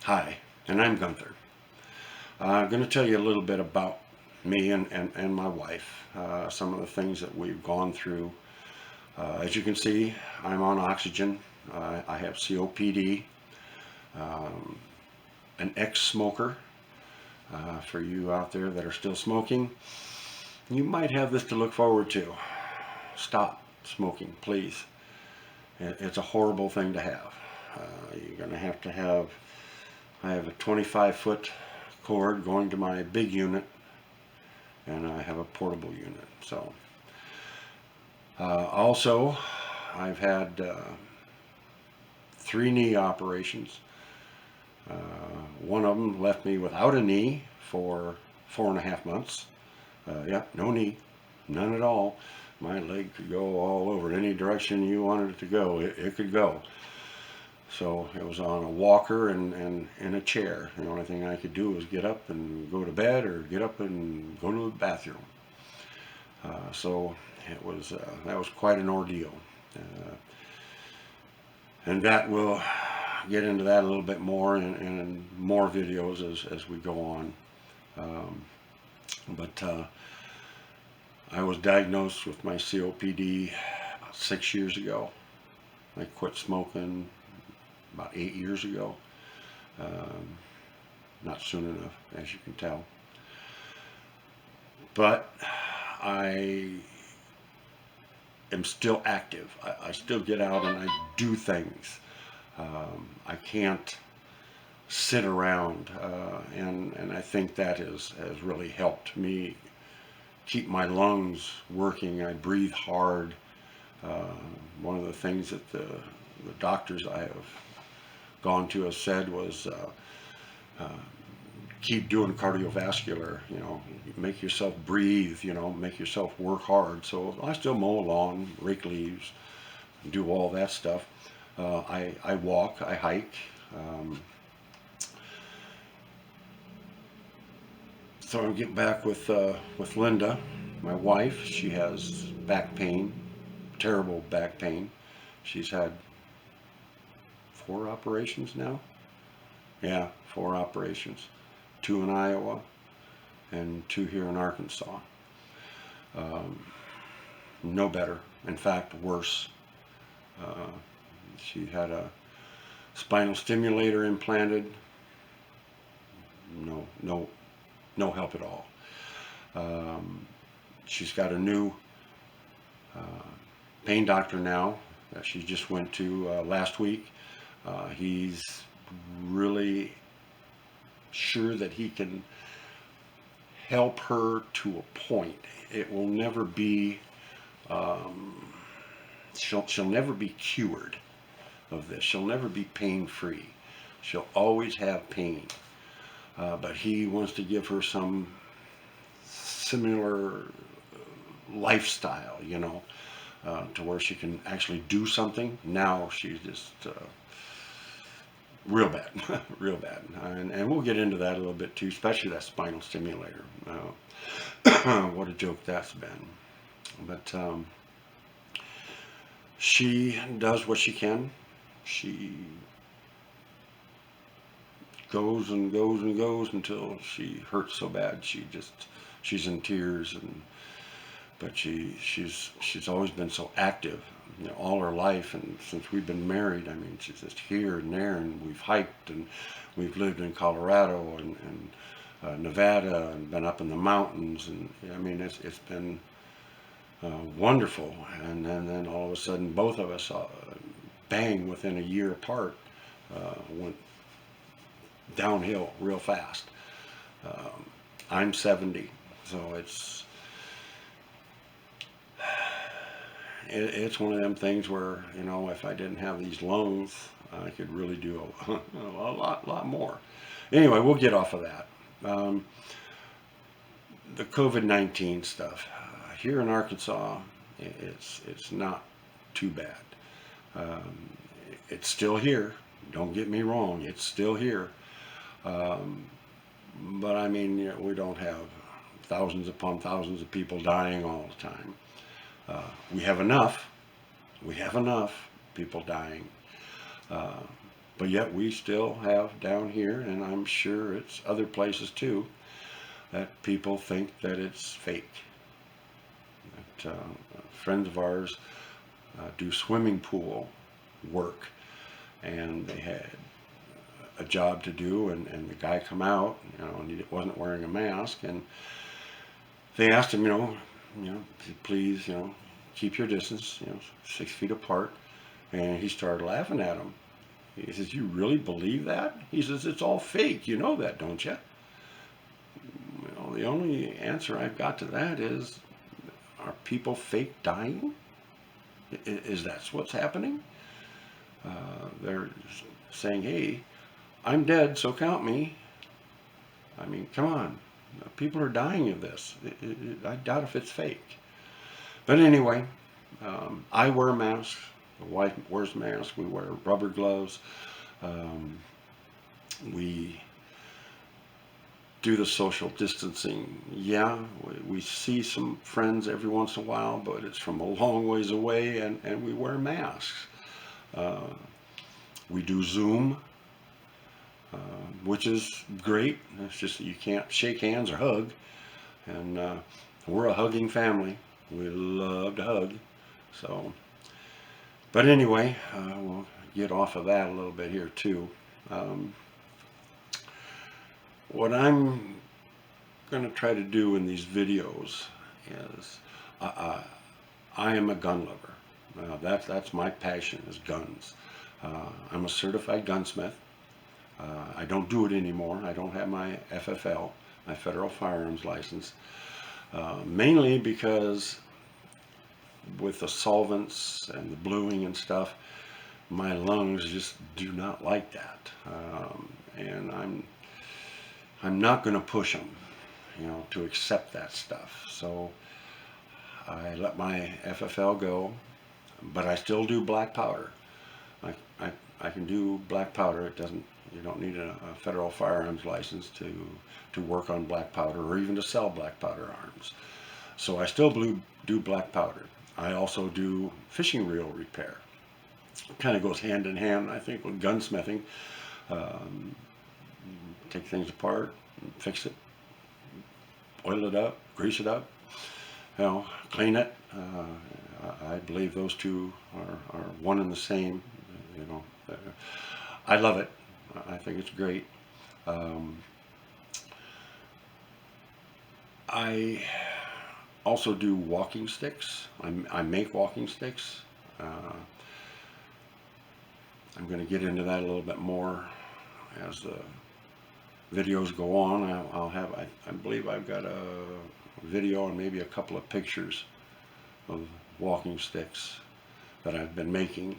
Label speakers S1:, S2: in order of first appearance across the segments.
S1: Hi, and I'm Gunther. I'm going to tell you a little bit about me and my wife, some of the things that we've gone through. As you can see, I'm on oxygen. I have COPD, um, an ex-smoker. For you out there that are still smoking, you might have this to look forward to. Stop smoking, please. It's a horrible thing to have. You're going to have, I have a 25-foot cord going to my big unit, and I have a portable unit. So, also, I've had 3 knee operations. One of them left me without a knee for 4.5 months. Yeah, no knee, none at all. My leg could go all over in any direction you wanted it to go. It could go. So it was on a walker and in a chair. The only thing I could do was get up and go to bed, or get up and go to the bathroom. So it was that was quite an ordeal, and that will get into that a little bit more in more videos as we go on. But I was diagnosed with my COPD about 6 years ago. I quit smoking about 8 years ago. Not soon enough, as you can tell. But I am still active. I still get out and I do things. I can't sit around, and I think that has really helped me keep my lungs working. I breathe hard. One of the things that the doctors I have gone to have said was keep doing cardiovascular, make yourself breathe, make yourself work hard. So I still mow a lawn, rake leaves, do all that stuff. I walk, I hike. So I'll get back with Linda, my wife. She has back pain, terrible back pain. She's had 4 operations now. Yeah, 4 operations. 2 in Iowa and 2 here in Arkansas. No better. In fact, worse. She had a spinal stimulator implanted. No help at all. She's got a new pain doctor now that she just went to last week. He's really sure that he can help her to a point. It will never be, she'll never be cured of this. She'll never be pain-free. She'll always have pain. But he wants to give her some similar lifestyle, to where she can actually do something. Now she's just real bad, real bad. And we'll get into that a little bit too, especially that spinal stimulator. What a joke that's been. But she does what she can. She goes and goes and goes until she hurts so bad she's in tears. But she's always been so active, all her life, and since we've been married. I mean, she's just here and there, and we've hiked, and we've lived in Colorado and Nevada, and been up in the mountains, and I mean, it's been wonderful. And then all of a sudden, both of us, bang, within a year apart, went downhill real fast. I'm 70, so it's one of them things where, if I didn't have these lungs, I could really do a lot more. Anyway, we'll get off of that. The COVID-19 stuff here in Arkansas, it's not too bad. It's still here. Don't get me wrong, it's still here. But I mean, we don't have thousands upon thousands of people dying all the time. We have enough people dying. But yet we still have down here, and I'm sure it's other places too, that people think that it's fake. That friends of ours do swimming pool work, and they had a job to do, and the guy come out, and he wasn't wearing a mask, and they asked him, please, keep your distance, 6 feet apart, and he started laughing at him. He says, "You really believe that?" He says, "It's all fake. You know that, don't you?" The only answer I've got to that is, are people fake dying? Is that what's happening? They're saying, "Hey, I'm dead, so count me." I mean, come on. People are dying of this. I doubt if it's fake. But anyway, I wear masks. The wife wears masks. We wear rubber gloves. We do the social distancing. Yeah, we see some friends every once in a while, but it's from a long ways away, and we wear masks. We do Zoom, which is great. It's just that you can't shake hands or hug, and we're a hugging family. We love to hug. So, but anyway, we'll get off of that a little bit here too. What I'm going to try to do in these videos is, I am a gun lover. That's my passion, is guns. I'm a certified gunsmith. I don't do it anymore. I don't have my FFL, my federal firearms license, mainly because with the solvents and the bluing and stuff, my lungs just do not like that, and I'm not going to push them, to accept that stuff. So I let my FFL go, but I still do black powder. I can do black powder. You don't need a federal firearms license to work on black powder, or even to sell black powder arms. So I still do black powder. I also do fishing reel repair. It kind of goes hand in hand, I think, with gunsmithing. Take things apart, fix it, oil it up, grease it up, clean it. I believe those two are one and the same. I love it. I think it's great. I also do walking sticks. I make walking sticks. I'm going to get into that a little bit more as the videos go on. I believe I've got a video and maybe a couple of pictures of walking sticks that I've been making.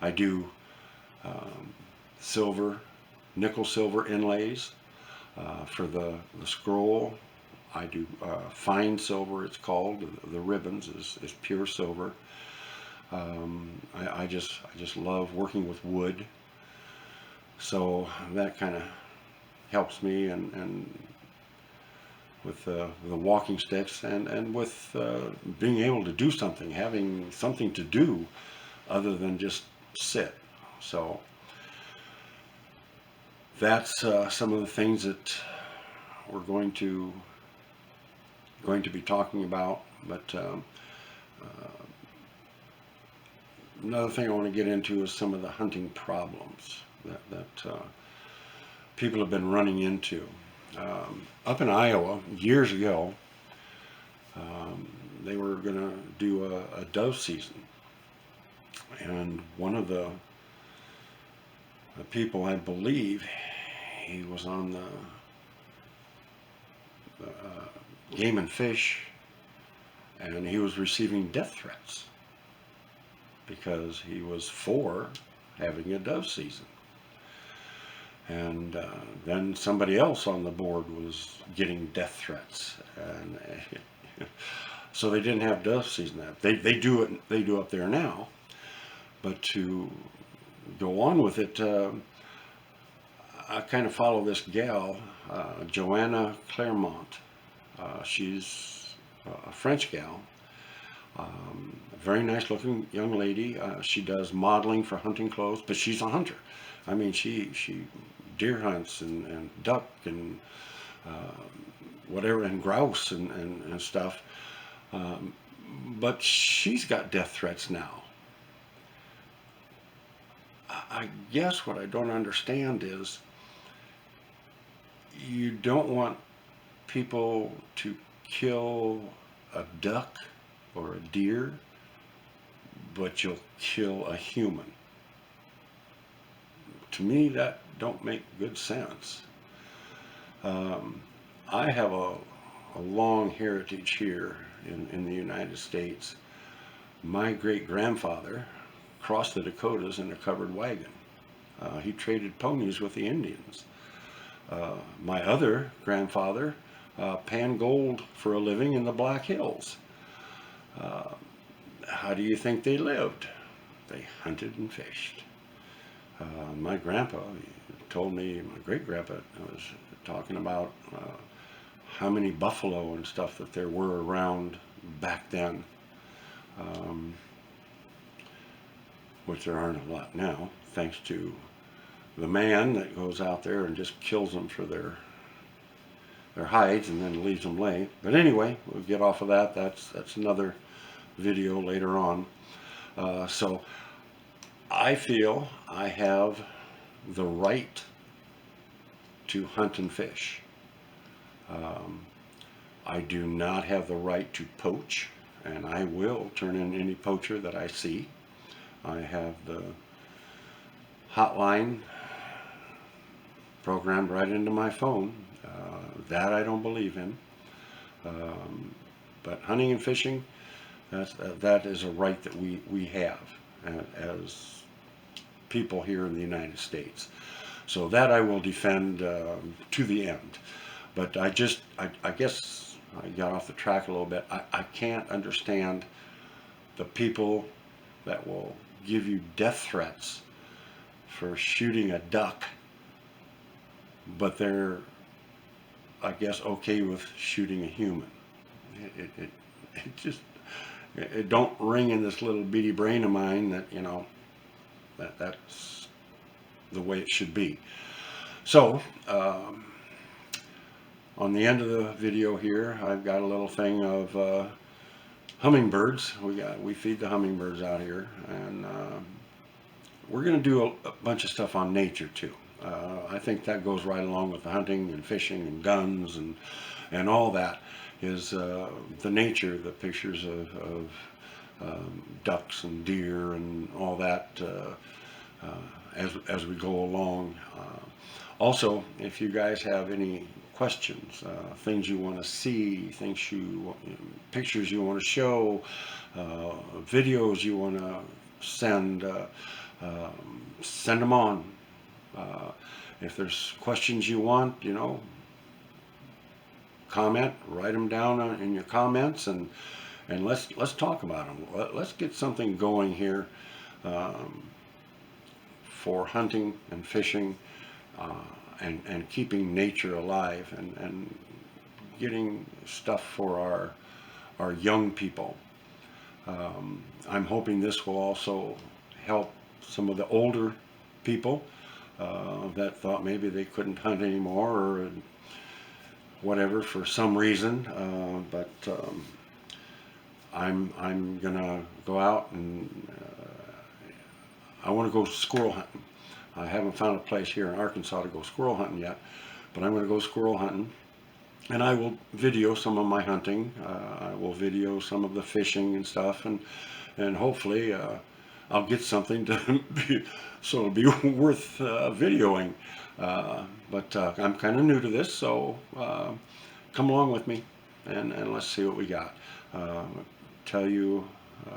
S1: I do nickel silver inlays for the scroll. I do fine silver, it's called. The ribbons is pure silver. I just love working with wood, so that kind of helps me, and with the walking sticks, and with being able to do something, having something to do other than just sit. So that's some of the things that we're going to be talking about. But another thing I want to get into is some of the hunting problems that people have been running into. Up in Iowa, years ago, they were going to do a dove season. And one of the people, I believe, he was on the Game and Fish, and he was receiving death threats because he was for having a dove season. And then somebody else on the board was getting death threats, and so they didn't have dove season. They do up there now, but to go on with it, I kind of follow this gal, Joanna Claremont. She's a French gal. very nice looking young lady. She does modeling for hunting clothes, but she's a hunter. I mean, she deer hunts and duck and whatever, and grouse and stuff. Um, but she's got death threats now. I guess what I don't understand is you don't want people to kill a duck or a deer, but you'll kill a human. To me, that don't make good sense. Um, I have a long heritage here in the United States. My great-grandfather crossed the Dakotas in a covered wagon. He traded ponies with the Indians. My other grandfather panned gold for a living in the Black Hills. Uh, how do you think they lived? They hunted and fished. My grandpa told me, my great-grandpa was talking about how many buffalo and stuff that there were around back then, which there aren't a lot now, thanks to the man that goes out there and just kills them for their hides and then leaves them lay. But anyway, we'll get off of that. That's another video later on. So I feel I have the right to hunt and fish. I do not have the right to poach, and I will turn in any poacher that I see. I have the hotline programmed right into my phone. That I don't believe in. But hunting and fishing, that is a right that we have as people here in the United States. So that I will defend to the end. But I guess I got off the track a little bit. I can't understand the people that will give you death threats for shooting a duck, but they're, I guess, okay with shooting a human. It just, it don't ring in this little bitty brain of mine that, you know, that's the way it should be. So, on the end of the video here, I've got a little thing of hummingbirds. We feed the hummingbirds out here, and we're going to do a bunch of stuff on nature too. I think that goes right along with the hunting and fishing and guns and all that is the nature, the pictures of ducks and deer and all that as we go along. Also, if you guys have any questions, things you want to see, pictures you want to show, videos you want to send, send them on. If there's questions you want, you know, comment, write them down in your comments, and let's talk about them. Let's get something going here for hunting and fishing and keeping nature alive and getting stuff for our young people. I'm hoping this will also help some of the older people that thought maybe they couldn't hunt anymore or whatever for some reason, but I'm gonna go out and I want to go squirrel hunting. I haven't found a place here in Arkansas to go squirrel hunting yet, but I'm going to go squirrel hunting, and I will video some of my hunting. I will video some of the fishing and stuff, and hopefully I'll get something to so it'll be worth videoing. But I'm kind of new to this, so come along with me and let's see what we got. Tell you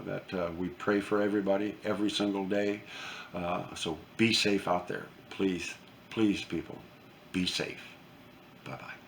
S1: that we pray for everybody every single day. So be safe out there. Please, please, people, be safe. Bye-bye.